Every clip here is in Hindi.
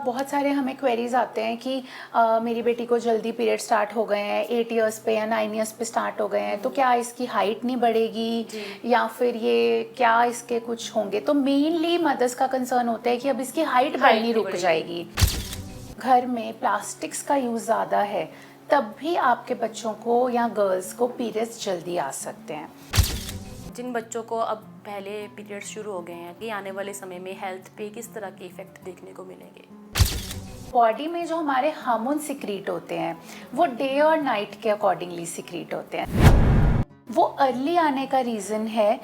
बहुत सारे हमें क्वेरीज आते हैं कि मेरी बेटी को जल्दी पीरियड स्टार्ट हो गए हैं, 8 इयर्स पे या 9 इयर्स पे स्टार्ट हो गए हैं, तो क्या इसकी हाइट नहीं बढ़ेगी या फिर ये क्या इसके कुछ होंगे। तो मेनली मदर्स का कंसर्न होता है कि अब इसकी हाइट बढ़नी रुक जाएगी। घर में प्लास्टिक्स का यूज़ ज़्यादा है, तब भी आपके बच्चों को या गर्ल्स को पीरियड्स जल्दी आ सकते हैं। जिन बच्चों को अब पहले पीरियड्स शुरू हो गए हैं कि आने वाले समय में हेल्थ पे किस तरह के इफेक्ट देखने को मिलेंगे। बॉडी में जो हमारे हार्मोन सिक्रीट होते हैं वो डे और नाइट के अकॉर्डिंगली सिक्रीट होते हैं। वो अर्ली आने का रीज़न है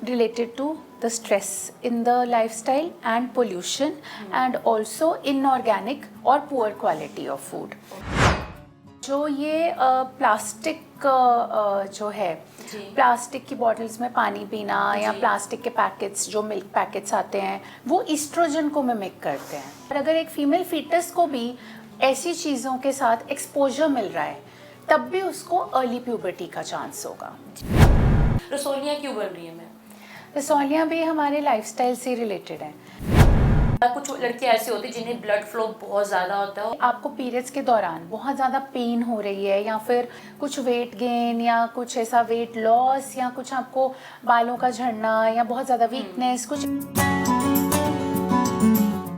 related to the stress in the lifestyle and pollution and also inorganic और पुअर क्वालिटी ऑफ फूड। जो ये प्लास्टिक जो है, प्लास्टिक की बॉटल्स में पानी पीना या प्लास्टिक के पैकेट्स, जो मिल्क पैकेट्स आते हैं, वो ईस्ट्रोजन को मिमिक करते हैं। और अगर एक फीमेल फीटस को भी ऐसी चीज़ों के साथ एक्सपोजर मिल रहा है, तब भी उसको अर्ली प्यूबर्टी का चांस होगा। रसोलियाँ क्यों बन रही हैं मैम? रसौलियाँ भी हमारे लाइफस्टाइल से रिलेटेड हैं। कुछ लड़कियाँ ऐसी होती हैं जिन्हें ब्लड फ्लो बहुत ज़्यादा होता है। आपको पीरियड्स के दौरान बहुत ज़्यादा पेन हो रही है या फिर कुछ वेट गेन या कुछ ऐसा वेट लॉस या कुछ आपको बालों का झड़ना या बहुत ज़्यादा वीकनेस, कुछ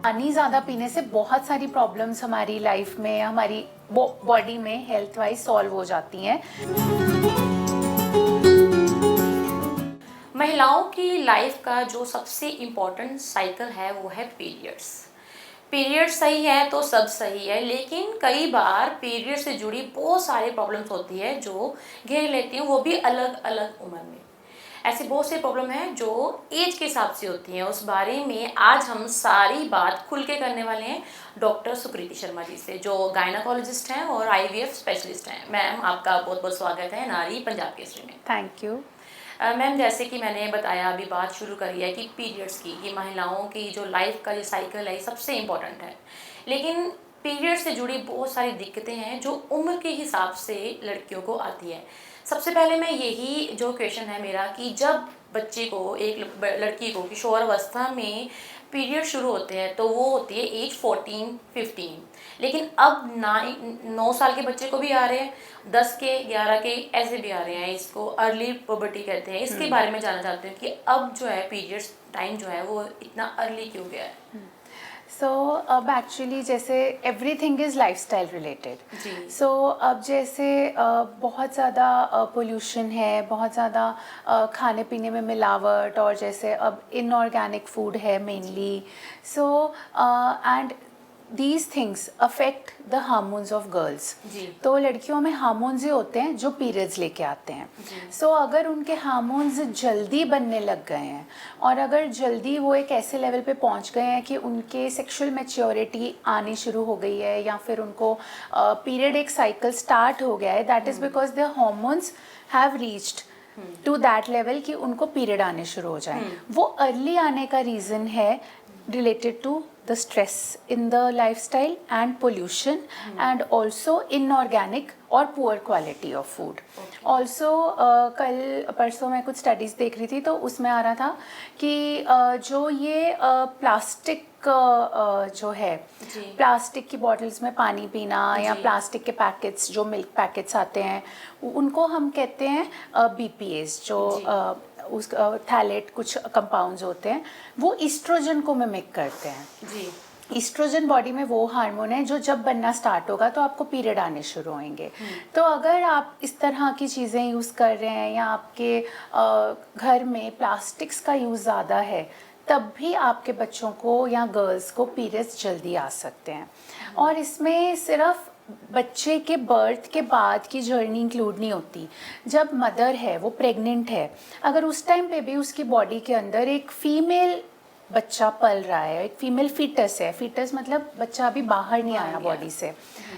पानी ज़्यादा पीने से बहुत सारी प्रॉब्लम्स हमारी लाइफ में, हमारी बॉडी में हेल्थ वाइज सॉल्व हो जाती हैं। महिलाओं की लाइफ का जो सबसे इम्पोर्टेंट साइकिल है वो है पीरियड्स। पीरियड सही है तो सब सही है, लेकिन कई बार पीरियड से जुड़ी बहुत सारी प्रॉब्लम्स होती है जो घेर लेती हैं, वो भी अलग अलग उम्र में। ऐसी बहुत सी प्रॉब्लम है जो एज के हिसाब से होती हैं। उस बारे में आज हम सारी बात खुल के करने वाले हैं डॉक्टर सुकृति शर्मा जी से, जो गायनाकोलॉजिस्ट हैं और IVF स्पेशलिस्ट हैं। मैम, आपका बहुत बहुत स्वागत है नारी पंजाब केसरी में। Thank you. मैम, जैसे कि मैंने बताया, अभी बात शुरू करी है कि पीरियड्स की, कि महिलाओं की जो लाइफ का ये साइकिल है सबसे इम्पोर्टेंट है, लेकिन पीरियड से जुड़ी बहुत सारी दिक्कतें हैं जो उम्र के हिसाब से लड़कियों को आती है। सबसे पहले मैं यही जो क्वेश्चन है मेरा कि जब बच्चे को, एक लड़की को किशोरावस्था में पीरियड शुरू होते हैं तो वो होती है एज 14-15, लेकिन अब 9 साल के बच्चे को भी आ रहे हैं, 10 के, 11 के, ऐसे भी आ रहे हैं। इसको अर्ली पुबर्टी कहते हैं। इसके बारे में जानना चाहते हैं कि अब जो है पीरियड्स टाइम जो है वो इतना अर्ली क्यों गया है। सो अब एक्चुअली जैसे एवरीथिंग इज़ लाइफस्टाइल रिलेटेड। सो अब जैसे बहुत ज़्यादा पोल्यूशन है, बहुत ज़्यादा खाने पीने में मिलावट, और जैसे अब इनऑर्गेनिक फूड है mainly. So and these things affect the hormones of girls. तो लड़कियों में हार्मोन्स ही होते हैं जो पीरियड्स लेके आते हैं। सो अगर उनके हार्मोन्स जल्दी बनने लग गए हैं और अगर जल्दी वो एक ऐसे लेवल पे पहुंच गए हैं कि उनके सेक्सुअल मैच्योरिटी आनी शुरू हो गई है या फिर उनको पीरियड एक साइकिल स्टार्ट हो गया है, that is because their hormones have reached to that level कि उनको पीरियड आने शुरू हो जाए। वो अर्ली आने का रीज़न है related to the stress in the lifestyle and pollution and also inorganic और poor quality of food. Also कल परसों मैं कुछ स्टडीज़ देख रही थी तो उसमें आ रहा था कि जो ये प्लास्टिक जो है, प्लास्टिक की बॉटल्स में पानी पीना या प्लास्टिक के पैकेट्स, जो मिल्क पैकेट्स आते हैं, उनको हम कहते हैं BPAs, जो उस थैलेट कुछ कंपाउंड्स होते हैं, वो ईस्ट्रोजन को मिमिक करते हैं। ईस्ट्रोजन बॉडी में वो हार्मोन है जो जब बनना स्टार्ट होगा तो आपको पीरियड आने शुरू होंगे। तो अगर आप इस तरह की चीज़ें यूज़ कर रहे हैं या आपके घर में प्लास्टिक्स का यूज़ ज़्यादा है, तब भी आपके बच्चों को या गर्ल्स को पीरियड्स जल्दी आ सकते हैं। और इसमें सिर्फ बच्चे के बर्थ के बाद की जर्नी इंक्लूड नहीं होती। जब मदर है, वो प्रेग्नेंट है, अगर उस टाइम पे भी उसकी बॉडी के अंदर एक फीमेल बच्चा पल रहा है, एक फीमेल फीटस है, फीटस मतलब बच्चा अभी बाहर नहीं आया बॉडी से।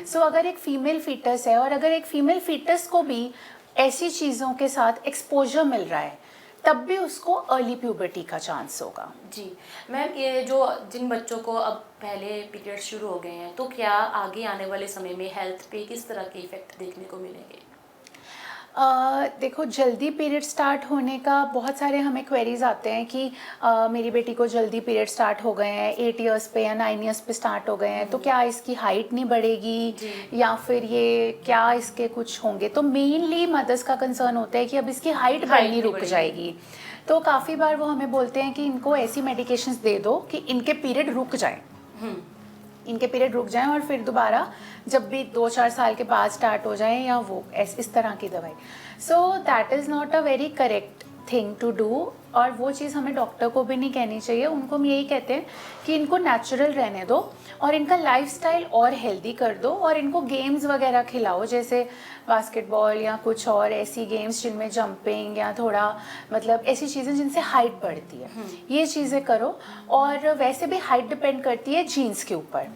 सो अगर एक फीमेल फीटस है और अगर एक फीमेल फीटस को भी ऐसी चीज़ों के साथ एक्सपोजर मिल रहा है, तब भी उसको अर्ली प्यूबर्टी का चांस होगा। जी मैम, ये जो जिन बच्चों को अब पहले पीरियड शुरू हो गए हैं तो क्या आगे आने वाले समय में हेल्थ पे किस तरह के इफेक्ट देखने को मिलेंगे? देखो, जल्दी पीरियड स्टार्ट होने का बहुत सारे हमें क्वेरीज आते हैं कि मेरी बेटी को जल्दी पीरियड स्टार्ट हो गए हैं, 8 इयर्स पे या 9 इयर्स पे स्टार्ट हो गए हैं, तो क्या इसकी हाइट नहीं बढ़ेगी या फिर ये क्या इसके कुछ होंगे। तो मेनली मदर्स का कंसर्न होता है कि अब इसकी हाइट बढ़नी रुक जाएगी। तो काफ़ी बार वो हमें बोलते हैं कि इनको ऐसी मेडिकेशंस दे दो कि इनके पीरियड रुक जाएं, इनके पीरियड रुक जाएं और फिर दोबारा जब भी 2-4 साल के बाद स्टार्ट हो जाएं या वो इस तरह की दवाई। So that is not a very correct thing to do, और वो चीज़ हमें डॉक्टर को भी नहीं कहनी चाहिए। उनको हम यही कहते हैं कि इनको नेचुरल रहने दो और इनका लाइफस्टाइल और हेल्दी कर दो, और इनको गेम्स वगैरह खिलाओ, जैसे बास्केटबॉल या कुछ और ऐसी गेम्स जिनमें जंपिंग या थोड़ा मतलब ऐसी चीज़ें जिनसे हाइट बढ़ती है, ये चीज़ें करो। और वैसे भी हाइट डिपेंड करती है जीन्स के ऊपर।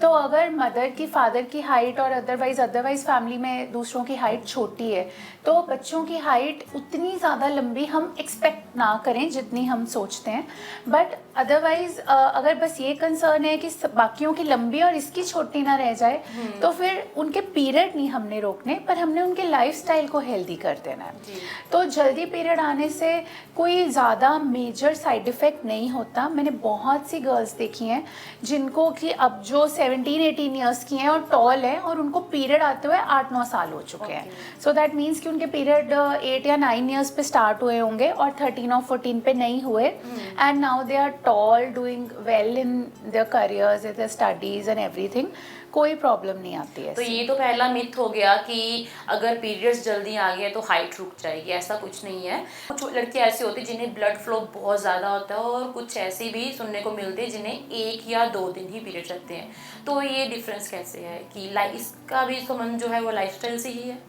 तो अगर मदर की, फादर की हाइट और अदरवाइज फैमिली में दूसरों की हाइट छोटी है, तो बच्चों की हाइट उतनी ज़्यादा लंबी हम एक्सपेक्ट ना करें जितनी हम सोचते हैं। बट अदरवाइज अगर बस ये कंसर्न है कि बाकियों की लंबी और इसकी छोटी ना रह जाए, तो फिर उनके पीरियड नहीं हमने रोकने, पर हमने उनके लाइफस्टाइल को हेल्दी कर देना है। तो जल्दी पीरियड आने से कोई ज़्यादा मेजर साइड इफ़ेक्ट नहीं होता। मैंने बहुत सी गर्ल्स देखी हैं जिनको कि अब जो 17-18 ईयर्स की हैं और टॉल हैं और उनको पीरियड आते हुए 8-9 साल हो चुके हैं। सो दैट मीन्स कि उनके पीरियड 8 या 9 ईयर्स पे स्टार्ट हुए होंगे और 13 और 14 पे नहीं हुए, and now they are tall, doing well in their careers, in their studies and everything. कोई प्रॉब्लम नहीं आती है। तो ये तो पहला मिथ हो गया कि अगर पीरियड्स जल्दी आ गए तो हाइट रुक जाएगी, ऐसा कुछ नहीं है। कुछ लड़कियां ऐसी होती हैं जिन्हें ब्लड फ्लो बहुत ज़्यादा होता है, और कुछ ऐसी भी सुनने को मिलती है जिन्हें 1 या 2 दिन ही पीरियड्स रहते हैं। तो ये डिफरेंस कैसे है कि इसका भी संबंध जो है वो लाइफस्टाइल से ही है?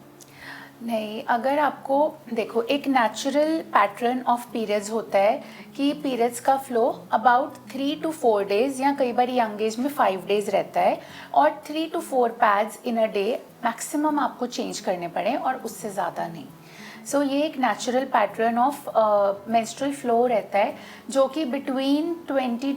नहीं, अगर आपको देखो, एक नेचुरल पैटर्न ऑफ पीरियड्स होता है कि पीरियड्स का फ्लो अबाउट 3 to 4 डेज या कई बार यंग एज में 5 डेज रहता है, और 3 to 4 pads in a day maximum आपको चेंज करने पड़े और उससे ज़्यादा नहीं। सो ये एक natural pattern of menstrual flow रहता है जो कि बिटवीन 22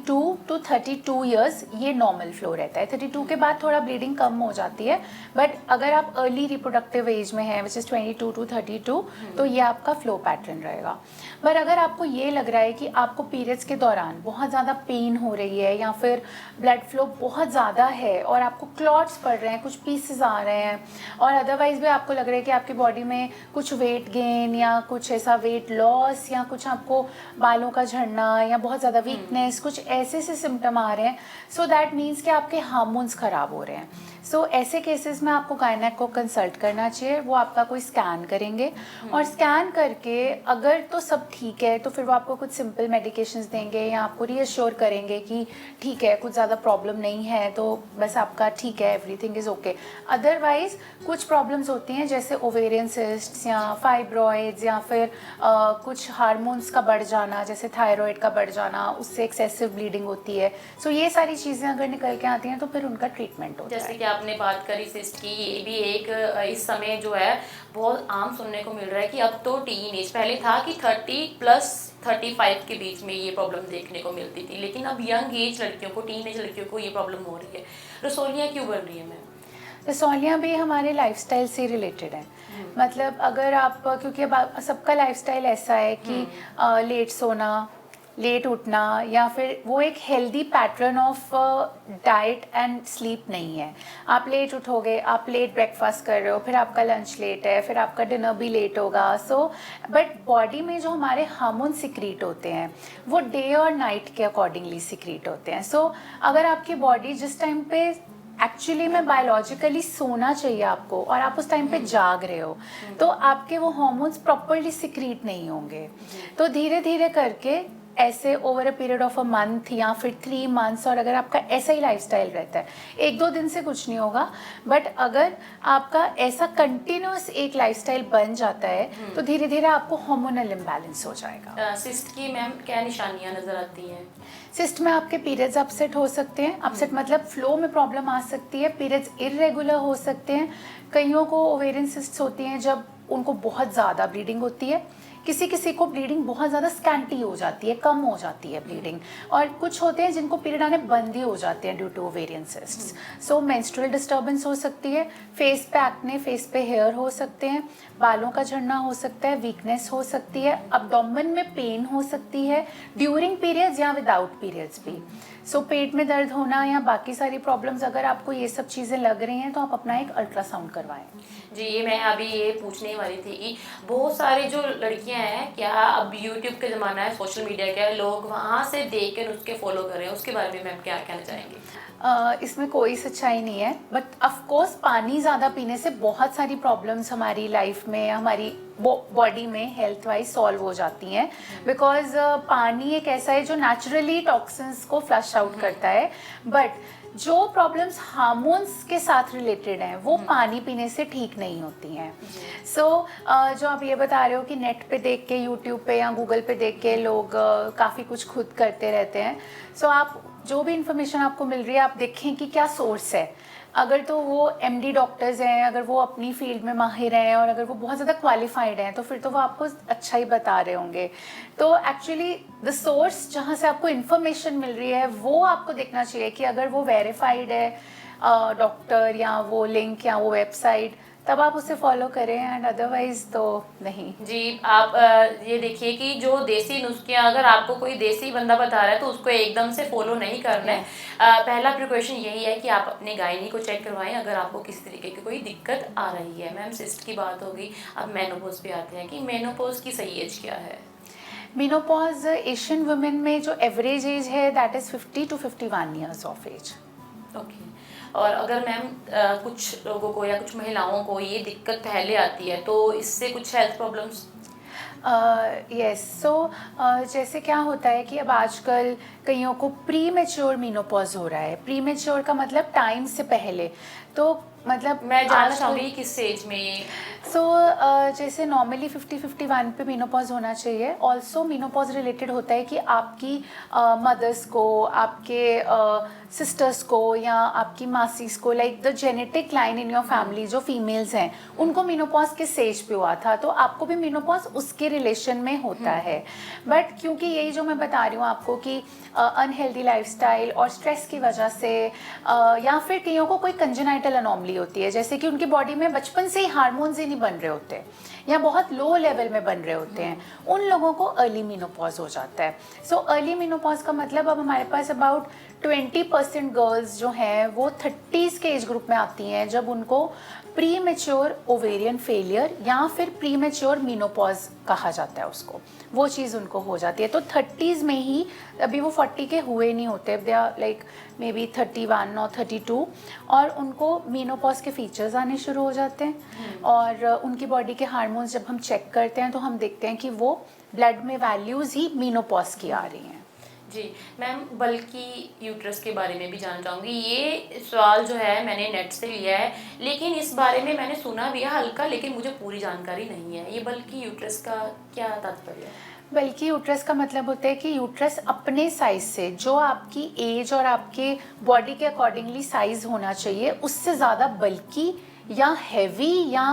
to 32 ईयर्स ये नॉर्मल फ्लो रहता है। 32 के बाद थोड़ा ब्लीडिंग कम हो जाती है, बट अगर आप अर्ली रिप्रोडक्टिव एज में हैं विच इज़ 22 to 32, तो ये आपका फ्लो पैटर्न रहेगा। पर अगर आपको ये लग रहा है कि आपको पीरियड्स के दौरान बहुत ज़्यादा पेन हो रही है या फिर ब्लड फ्लो बहुत ज़्यादा है और आपको क्लॉट्स पड़ रहे हैं, कुछ पीसेस आ रहे हैं, और अदरवाइज भी आपको लग रहा है कि आपकी बॉडी में कुछ वेट गेन या कुछ ऐसा वेट लॉस या कुछ आपको बालों का झड़ना या बहुत ज़्यादा वीकनेस, कुछ ऐसे से सिम्टम आ रहे हैं, सो दैट मीन्स कि आपके हार्मोन्स ख़राब हो रहे हैं। सो ऐसे केसेस में आपको गायनेक को कंसल्ट करना चाहिए। वो आपका कोई स्कैन करेंगे और स्कैन करके अगर तो सब ठीक है तो फिर वो आपको कुछ सिंपल मेडिकेशंस देंगे या आपको रीअश्योर करेंगे कि ठीक है, कुछ ज़्यादा प्रॉब्लम नहीं है, तो बस आपका ठीक है, एवरीथिंग इज़ ओके। अदरवाइज कुछ प्रॉब्लम्स होती हैं जैसे ओवेरियन सिस्ट्स या फाइब्रॉइड्स या फिर कुछ हार्मोन्स का बढ़ जाना, जैसे थायराइड का बढ़ जाना, उससे एक्सेसिव ब्लीडिंग होती है। सो ये सारी चीज़ें अगर निकल के आती हैं तो फिर उनका ट्रीटमेंट होता है। जैसे कि आपने बात करी सिस्ट की, ये भी एक इस समय जो है बहुत आम सुनने को मिल रहा है कि अब तो टीन एज, पहले था कि 30 प्लस 35 के बीच में ये प्रॉब्लम देखने को मिलती थी, लेकिन अब यंग एज लड़कियों को, टीन एज लड़कियों को ये प्रॉब्लम हो रही है। रसोलियाँ क्यों बढ़ रही है मैम? रसौलियाँ भी हमारे लाइफस्टाइल से रिलेटेड है। मतलब अगर आप, क्योंकि अब सबका लाइफस्टाइल ऐसा है कि लेट सोना, लेट उठना, या फिर वो एक healthy pattern of diet and sleep नहीं है। आप लेट उठोगे, आप लेट ब्रेकफास्ट कर रहे हो, फिर आपका लंच लेट है, फिर आपका डिनर भी लेट होगा। सो बट बॉडी में जो हमारे हार्मोन सिक्रीट होते हैं वो डे और नाइट के अकॉर्डिंगली सिक्रीट होते हैं। सो अगर आपकी बॉडी जिस टाइम पे एक्चुअली में बायोलॉजिकली सोना चाहिए आपको और आप उस टाइम पे जाग रहे हो, तो आपके वो हार्मोन्स प्रॉपर्ली सिक्रीट नहीं होंगे। तो धीरे धीरे करके ऐसे over a period of a month या फिर 3 मंथ्स, और अगर आपका ऐसा ही लाइफस्टाइल रहता है, 1-2 दिन से कुछ नहीं होगा, बट अगर आपका ऐसा कंटिन्यूस एक लाइफस्टाइल बन जाता है तो धीरे धीरे आपको हार्मोनल इम्बैलेंस हो जाएगा। सिस्ट की मैम क्या निशानियाँ नज़र आती हैं? सिस्ट में आपके पीरियड्स अपसेट हो सकते हैं। अपसेट मतलब फ्लो में प्रॉब्लम आ सकती है, पीरियड्स इरेगुलर हो सकते हैं। कईयों को ओवेरियन सिस्ट्स होती हैं जब उनको बहुत ज़्यादा ब्लीडिंग होती है, किसी किसी को ब्लीडिंग बहुत ज़्यादा स्कैंटी हो जाती है, कम हो जाती है ब्लीडिंग, और कुछ होते हैं जिनको पीरियड आने बंद ही हो जाते हैं due to ovarian cysts. So menstrual disturbance हो सकती है, फेस पे एक्ने, फेस पे हेयर हो सकते हैं, बालों का झड़ना हो सकता है, वीकनेस हो सकती है, अब्डोमेन में पेन हो सकती है ड्यूरिंग पीरियड्स या विदाउट पीरियड्स भी। सो पेट में दर्द होना या बाकी सारी प्रॉब्लम्स, अगर आपको ये सब चीज़ें लग रही हैं तो आप अपना एक अल्ट्रासाउंड करवाएं। जी, ये मैं अभी ये पूछने वाली थी कि बहुत सारी जो लड़कियां हैं, क्या अब यूट्यूब का ज़माना है, सोशल मीडिया का है, लोग वहाँ से देख कर उसके फॉलो कर रहे हैं, उसके बारे में मैम क्या कहना चाहेंगे? इसमें कोई सच्चाई नहीं है, बट ऑफ कोर्स पानी ज़्यादा पीने से बहुत सारी प्रॉब्लम्स हमारी लाइफ में, हमारी बॉडी में हेल्थ वाइज सॉल्व हो जाती हैं, बिकॉज पानी एक ऐसा है जो नेचुरली टॉक्सिन्स को फ्लश आउट करता है। बट जो प्रॉब्लम्स हार्मोन्स के साथ रिलेटेड हैं वो पानी पीने से ठीक नहीं होती हैं। सो जो आप ये बता रहे हो कि नेट पे देख के, यूट्यूब पे या गूगल पे देख के लोग काफ़ी कुछ खुद करते रहते हैं। सो आप जो भी इंफॉर्मेशन आपको मिल रही है, आप देखें कि क्या सोर्स है। अगर तो वो एमडी डॉक्टर्स हैं, अगर वो अपनी फील्ड में माहिर हैं और अगर वो बहुत ज़्यादा क्वालिफाइड हैं, तो फिर तो वो आपको अच्छा ही बता रहे होंगे। तो एक्चुअली द सोर्स जहाँ से आपको इन्फॉर्मेशन मिल रही है वो आपको देखना चाहिए कि अगर वो वेरीफाइड है डॉक्टर या वो लिंक या वो वेबसाइट, तब आप उसे फॉलो करें, एंड अदरवाइज तो नहीं। जी, आप ये देखिए कि जो देसी नुस्खे, अगर आपको कोई देसी बंदा बता रहा है तो उसको एकदम से फॉलो नहीं करना है। पहला प्रिकॉशन यही है कि आप अपने गायनी को चेक करवाएं अगर आपको किसी तरीके की कोई दिक्कत आ रही है। मैम सिस्ट की बात हो गई, अब मेनोपॉज पे आते हैं कि मेनोपॉज की सही एज क्या है? मेनोपॉज एशियन वुमेन में जो एवरेज एज है that is 50 to 51 years of age. Okay. और अगर मैम कुछ लोगों को या कुछ महिलाओं को ये दिक्कत पहले आती है तो इससे कुछ हेल्थ प्रॉब्लम्स? यस, सो जैसे क्या होता है कि अब आजकल कईयों को प्री मैच्योर मेनोपॉज हो रहा है। प्री मैच्योर का मतलब टाइम से पहले, तो मतलब मैं जानना चाहूँगी किस एज में? सो जैसे नॉर्मली 50-51 पे मेनोपॉज होना चाहिए। ऑल्सो मेनोपॉज रिलेटेड होता है कि आपकी मदर्स को, आपके सिस्टर्स को या आपकी मासीस को, like the genetic line in your family जो फीमेल्स हैं, उनको मेनोपॉज किस स्टेज पे हुआ था, तो आपको भी मेनोपॉज उसके रिलेशन में होता है। बट क्योंकि यही जो मैं बता रही हूँ आपको कि अनहेल्दी लाइफस्टाइल और स्ट्रेस की वजह से या फिर कईयों को कोई कंजेनाइटल अनोमली होती है, जैसे कि उनकी बॉडी में बचपन से ही हार्मोन्स ही नहीं बन रहे होते या बहुत लो लेवल में बन रहे होते हैं, उन लोगों को अर्ली मेनोपॉज हो जाता है। सो अर्ली मेनोपॉज का मतलब अब हमारे पास अबाउट 20% गर्ल्स जो हैं वो 30s के एज ग्रुप में आती हैं जब उनको प्री मैच्योर ओवेरियन फेलियर या फिर प्री मैच्योर मेनोपॉज कहा जाता है उसको, वो चीज़ उनको हो जाती है। तो 30s में ही, अभी वो 40 के हुए नहीं होते, they are like maybe 31 और 32, और उनको मेनोपॉज के फीचर्स आने शुरू हो जाते हैं। और उनकी बॉडी के हार्मोन्स जब हम चेक करते हैं तो हम देखते हैं कि वो ब्लड में वैल्यूज़ ही मेनोपॉज की आ रही हैं। जी मैम, बल्कि यूट्रस के बारे में भी जानना चाहूँगी। ये सवाल जो है मैंने नेट से लिया है, लेकिन इस बारे में मैंने सुना भी है हल्का, लेकिन मुझे पूरी जानकारी नहीं है। ये बल्कि यूट्रस का क्या तात्पर्य है? बल्कि यूट्रस का मतलब होता है कि यूट्रस अपने साइज से, जो आपकी एज और आपके बॉडी के अकॉर्डिंगली साइज होना चाहिए, उससे ज़्यादा बल्कि या हैवी या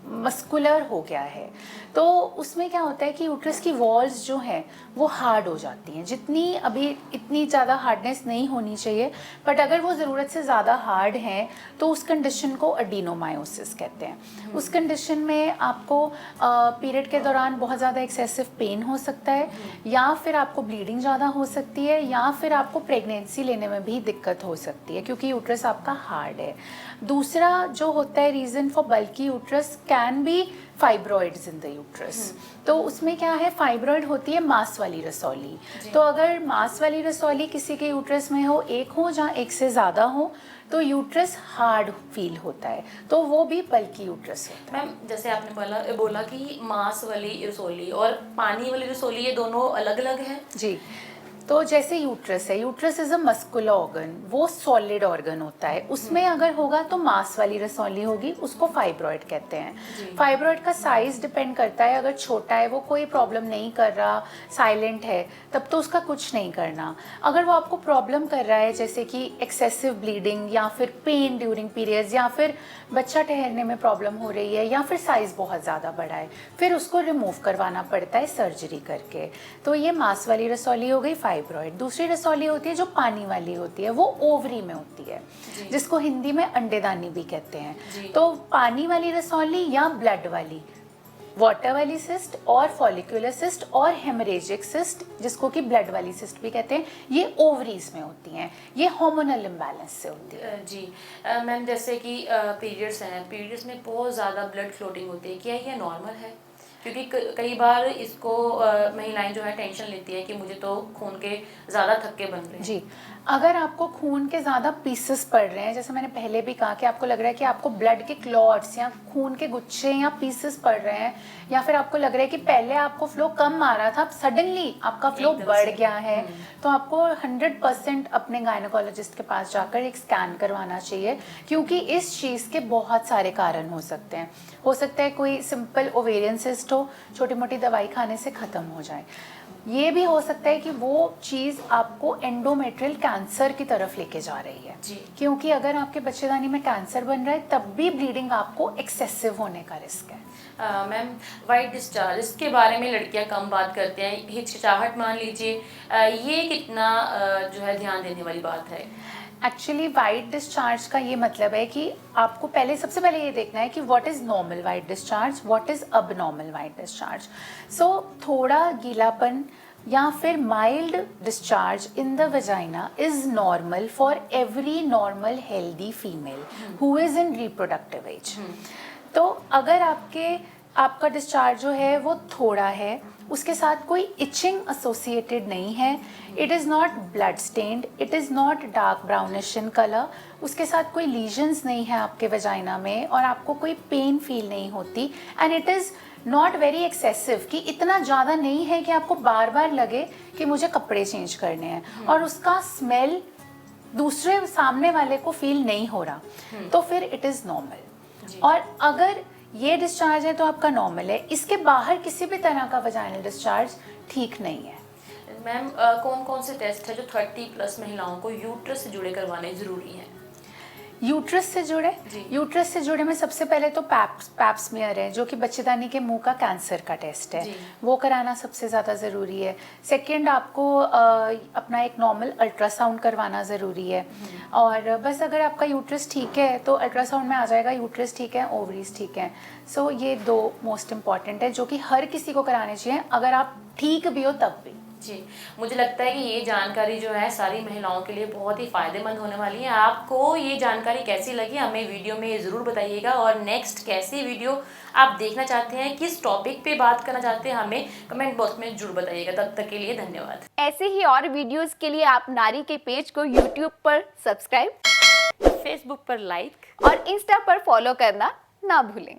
मस्कुलर हो गया है। तो उसमें क्या होता है कि यूट्रस की वॉल्स जो हैं वो हार्ड हो जाती हैं, जितनी अभी इतनी ज़्यादा हार्डनेस नहीं होनी चाहिए, बट अगर वो ज़रूरत से ज़्यादा हार्ड हैं तो उस कंडीशन को एडिनोमायोसिस कहते हैं। उस कंडीशन में आपको पीरियड के दौरान बहुत ज़्यादा एक्सेसिव पेन हो सकता है, या फिर आपको ब्लीडिंग ज़्यादा हो सकती है, या फिर आपको प्रेगनेंसी लेने में भी दिक्कत हो सकती है क्योंकि यूट्रस आपका हार्ड है। दूसरा जो होता है reason for bulky uterus can be fibroids in the uterus. तो उसमें क्या है, फाइब्रॉइड होती है मांस वाली रसौली। तो अगर मांस वाली रसौली किसी के यूट्रस में हो, एक हो जहाँ एक से ज़्यादा हो, तो यूट्रस हार्ड फील होता है, तो वो भी बल्की यूट्रस होता है। मैम जैसे आपने बोला कि मांस वाली रसोली और पानी वाली रसोली, ये दोनों अलग अलग हैं? जी, तो जैसे यूट्रस है, uterus is a muscular organ, वो सॉलिड ऑर्गन होता है, उसमें अगर होगा तो मांस वाली रसौली होगी, उसको फाइब्रॉइड कहते हैं। फाइब्रॉइड का साइज डिपेंड करता है, अगर छोटा है, वो कोई प्रॉब्लम नहीं कर रहा, साइलेंट है, तब तो उसका कुछ नहीं करना। अगर वो आपको प्रॉब्लम कर रहा है, जैसे कि एक्सेसिव ब्लीडिंग या फिर पेन ड्यूरिंग पीरियड्स या फिर बच्चा ठहरने में प्रॉब्लम हो रही है या फिर साइज़ बहुत ज़्यादा बड़ा है, फिर उसको रिमूव करवाना पड़ता है सर्जरी करके। तो ये मांस वाली रसौली हो गई फाइब्रॉइड। दूसरी रसौली होती है जो पानी वाली होती है, वो ओवरी में होती है, जिसको हिंदी में अंडेदानी भी कहते हैं। तो पानी वाली रसौली या ब्लड वाली, वाटर वाली सिस्ट और फॉलिकुलर सिस्ट और हेमरेजिक सिस्ट, जिसको कि ब्लड वाली सिस्ट भी कहते हैं, ये ओवरीज में होती हैं। ये हार्मोनल इम्बैलेंस से होती है। जी मैम, जैसे कि पीरियड्स हैं, पीरियड्स में बहुत ज़्यादा ब्लड फ्लोटिंग होती है, क्या ये नॉर्मल है? क्योंकि कई बार इसको महिलाएं जो है टेंशन लेती है कि मुझे तो खून के ज़्यादा थक्के बन रहे हैं। जी, अगर आपको खून के ज़्यादा पीसेस पड़ रहे हैं, जैसे मैंने पहले भी कहा कि आपको लग रहा है कि आपको ब्लड के क्लॉट्स या खून के गुच्छे या पीसेस पड़ रहे हैं, या फिर आपको लग रहा है कि पहले आपको फ्लो कम आ रहा था, अब सडनली आपका फ्लो बढ़ गया है, तो आपको 100% अपने गायनेकोलॉजिस्ट के पास जाकर एक स्कैन करवाना चाहिए, क्योंकि इस चीज़ के बहुत सारे कारण हो सकते हैं। हो सकता है कोई सिंपल ओवेरियन सिस्ट हो, छोटी मोटी दवाई खाने से ख़त्म हो जाए। ये भी हो सकता है कि वो चीज़ आपको एंडोमेट्रियल कैंसर की तरफ लेके जा रही है, क्योंकि अगर आपके बच्चेदानी में कैंसर बन रहा है, तब भी ब्लीडिंग आपको एक्सेसिव होने का रिस्क है। मैम, वाइट डिस्चार्ज, इसके बारे में लड़कियां कम बात करते हैं, हिचकिचाहट मान लीजिए, ये कितना जो है ध्यान देने वाली बात है? एक्चुअली वाइट डिस्चार्ज का ये मतलब है कि आपको सबसे पहले ये देखना है कि what is normal white discharge, what is abnormal white discharge. So थोड़ा गीलापन या फिर mild discharge in the vagina is normal for every normal healthy female who is in reproductive age. तो अगर आपका डिस्चार्ज जो है वो थोड़ा है, उसके साथ कोई इचिंग एसोसिएटेड नहीं है, it is not blood stained, it is not dark brownish in colour, उसके साथ कोई लीजन्स नहीं है आपके वजाइना में और आपको कोई पेन फील नहीं होती, and it is not very excessive, कि इतना ज़्यादा नहीं है कि आपको बार बार लगे कि मुझे कपड़े चेंज करने हैं, और उसका स्मेल दूसरे सामने वाले को फील नहीं हो रहा, तो फिर इट इज़ नॉर्मल। और अगर ये डिस्चार्ज है तो आपका नॉर्मल है, इसके बाहर किसी भी तरह का वजाइनल डिस्चार्ज ठीक नहीं है। मैम, कौन कौन से टेस्ट है जो 30+ महिलाओं को यूट्रस से जुड़े करवाने ज़रूरी हैं? यूट्रस से जुड़े में सबसे पहले तो पैप स्मीयर है, जो कि बच्चेदानी के मुंह का कैंसर का टेस्ट है, वो कराना सबसे ज़्यादा ज़रूरी है। सेकंड, आपको अपना एक नॉर्मल अल्ट्रासाउंड करवाना ज़रूरी है, और बस अगर आपका यूट्रस ठीक है तो अल्ट्रासाउंड में आ जाएगा यूट्रस ठीक है, ओवरीज ठीक है। सो ये 2 मोस्ट इम्पॉर्टेंट है जो कि हर किसी को कराने चाहिए, अगर आप ठीक भी हो तब भी। जी, मुझे लगता है कि ये जानकारी जो है सारी महिलाओं के लिए बहुत ही फ़ायदेमंद होने वाली है। आपको ये जानकारी कैसी लगी हमें वीडियो में ज़रूर बताइएगा, और नेक्स्ट कैसी वीडियो आप देखना चाहते हैं, किस टॉपिक पे बात करना चाहते हैं, हमें कमेंट बॉक्स में जरूर बताइएगा। तब तक के लिए धन्यवाद। ऐसे ही और वीडियोस के लिए आप नारी के पेज को यूट्यूब पर सब्सक्राइब, फेसबुक पर लाइक और इंस्टा पर फॉलो करना ना भूलें।